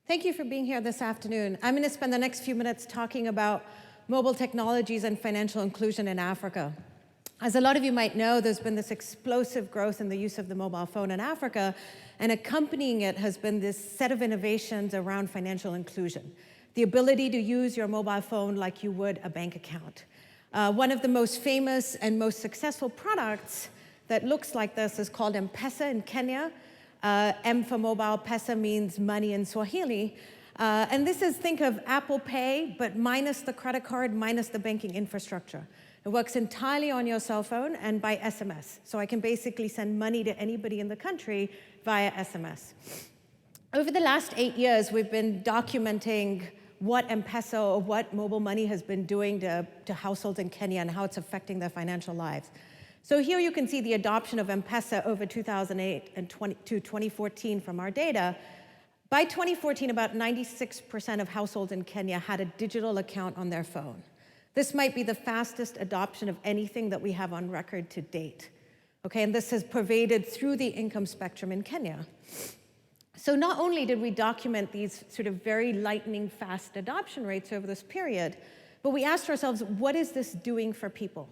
Thank you for being here this afternoon. I'm going to spend the next few minutes talking about mobile technologies and financial inclusion in Africa. As a lot of you might know, there's been this explosive growth in the use of the mobile phone in Africa, and accompanying it has been this set of innovations around financial inclusion. The ability to use your mobile phone like you would a bank account. One of the most famous and most successful products that looks like this is called M-Pesa in Kenya. M for mobile, Pesa means money in Swahili. And this is, think of Apple Pay, but minus the credit card, minus the banking infrastructure. It works entirely on your cell phone and by SMS. So I can basically send money to anybody in the country via SMS. Over the last 8 years, we've been documenting what M-Pesa or what mobile money has been doing to households in Kenya and how it's affecting their financial lives. So here you can see the adoption of M-Pesa over 2008 and to 2014 from our data. By 2014, about 96% of households in Kenya had a digital account on their phone. This might be the fastest adoption of anything that we have on record to date. Okay, and this has pervaded through the income spectrum in Kenya. So not only did we document these sort of very lightning fast adoption rates over this period, but we asked ourselves, what is this doing for people?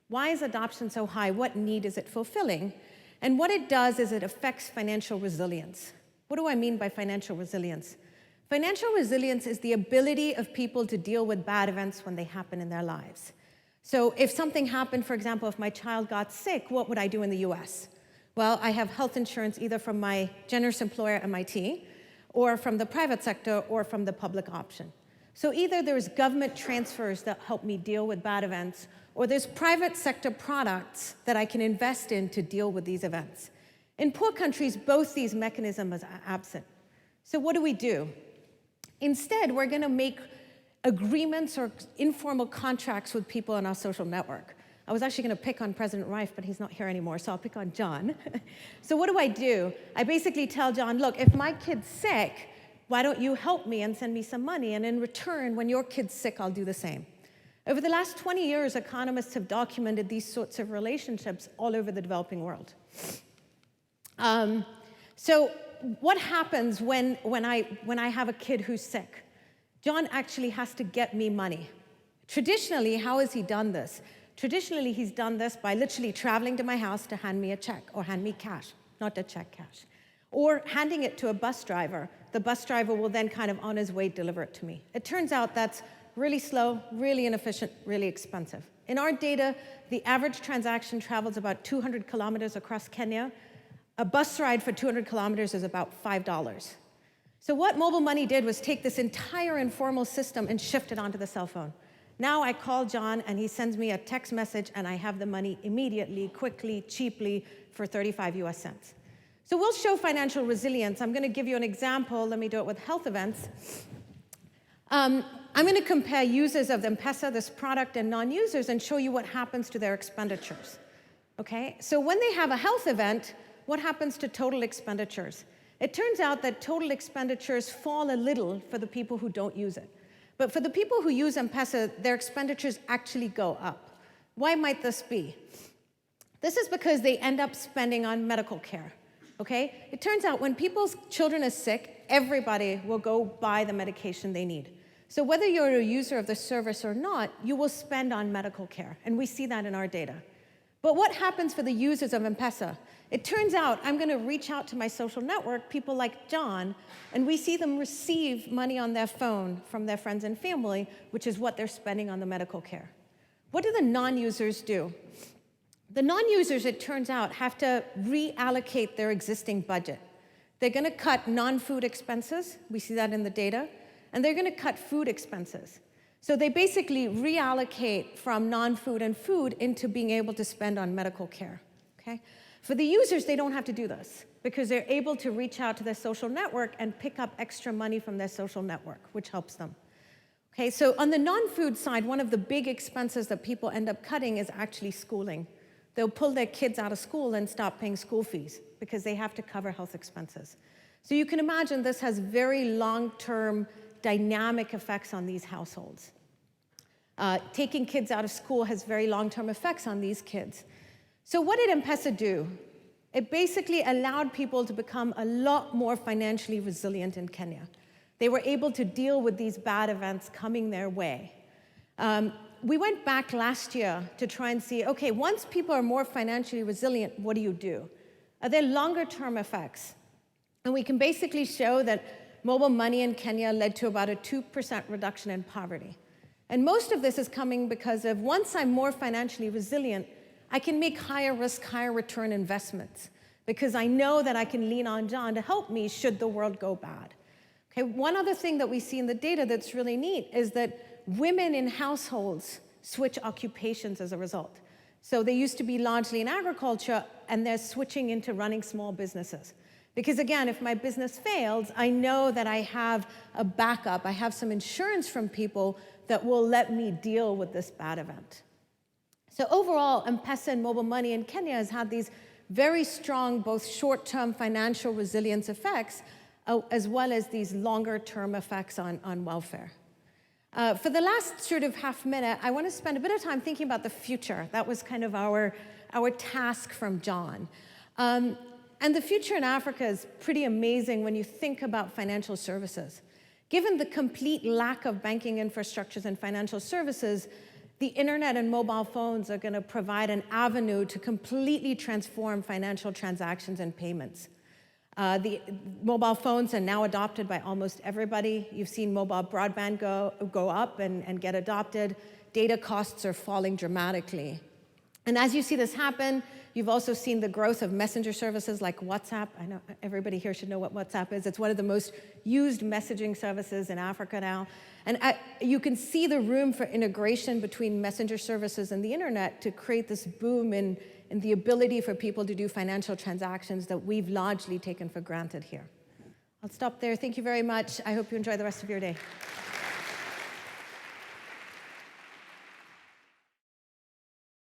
Why is adoption so high? What need is it fulfilling? And what it does is it affects financial resilience. What do I mean by financial resilience? Financial resilience is the ability of people to deal with bad events when they happen in their lives. So if something happened, for example, if my child got sick, what would I do in the US? Well, I have health insurance either from my generous employer, MIT, or from the private sector, or from the public option. So either there's government transfers that help me deal with bad events, or there's private sector products that I can invest in to deal with these events. In poor countries, both these mechanisms are absent. So what do? Instead, we're going to make agreements or informal contracts with people in our social network. I was actually going to pick on President Rife, but he's not here anymore, so I'll pick on John. So what do? I basically tell John, look, if my kid's sick, why don't you help me and send me some money? And in return, when your kid's sick, I'll do the same. Over the last 20 years, economists have documented these sorts of relationships all over the developing world. So what happens when I have a kid who's sick? John actually has to get me money. Traditionally, how has he done this? Traditionally, he's done this by literally traveling to my house to hand me a check or hand me cash, not a check, cash. Or handing it to a bus driver. The bus driver will then kind of on his way deliver it to me. It turns out that's really slow, really inefficient, really expensive. In our data, the average transaction travels about 200 kilometers across Kenya. A bus ride for 200 kilometers is about $5. So what mobile money did was take this entire informal system and shift it onto the cell phone. Now I call John and he sends me a text message and I have the money immediately, quickly, cheaply for 35 US cents. So we'll show financial resilience. I'm going to give you an example. Let me do it with health events. I'm going to compare users of M-Pesa, this product, and non-users and show you what happens to their expenditures. Okay? So when they have a health event, what happens to total expenditures? It turns out that total expenditures fall a little for the people who don't use it. But for the people who use M-Pesa, their expenditures actually go up. Why might this be? This is because they end up spending on medical care. Okay? It turns out when people's children are sick, everybody will go buy the medication they need. So whether you're a user of the service or not, you will spend on medical care, and we see that in our data. But what happens for the users of M-Pesa? It turns out I'm going to reach out to my social network, people like John, and we see them receive money on their phone from their friends and family, which is what they're spending on the medical care. What do the non-users do? The non-users, it turns out, have to reallocate their existing budget. They're going to cut non-food expenses. We see that in the data. And they're going to cut food expenses. So they basically reallocate from non-food and food into being able to spend on medical care. Okay? For the users, they don't have to do this because they're able to reach out to their social network and pick up extra money from their social network, which helps them. Okay, so on the non-food side, one of the big expenses that people end up cutting is actually schooling. They'll pull their kids out of school and stop paying school fees because they have to cover health expenses. So you can imagine this has very long-term dynamic effects on these households. Taking kids out of school has very long-term effects on these kids. So what did M-Pesa do? It basically allowed people to become a lot more financially resilient in Kenya. They were able to deal with these bad events coming their way. We went back last year to try and see, okay, once people are more financially resilient, what do you do? Are there longer-term effects? And we can basically show that mobile money in Kenya led to about a 2% reduction in poverty. And most of this is coming because of once I'm more financially resilient, I can make higher risk, higher return investments because I know that I can lean on John to help me should the world go bad. Okay, one other thing that we see in the data that's really neat is that women in households switch occupations as a result. So they used to be largely in agriculture, and they're switching into running small businesses. Because again, if my business fails, I know that I have a backup. I have some insurance from people that will let me deal with this bad event. So overall, M-Pesa and mobile money in Kenya has had these very strong, both short-term financial resilience effects, as well as these longer-term effects on welfare. For the last sort of half minute, I want to spend a bit of time thinking about the future. That was kind of our task from John. And the future in Africa is pretty amazing when you think about financial services. Given the complete lack of banking infrastructures and financial services, the internet and mobile phones are going to provide an avenue to completely transform financial transactions and payments. The mobile phones are now adopted by almost everybody. You've seen mobile broadband go up and get adopted. Data costs are falling dramatically. And as you see this happen, you've also seen the growth of messenger services like WhatsApp. I know everybody here should know what WhatsApp is. It's one of the most used messaging services in Africa now. And you can see the room for integration between messenger services and the internet to create this boom in the ability for people to do financial transactions that we've largely taken for granted here. I'll stop there. Thank you very much. I hope you enjoy the rest of your day.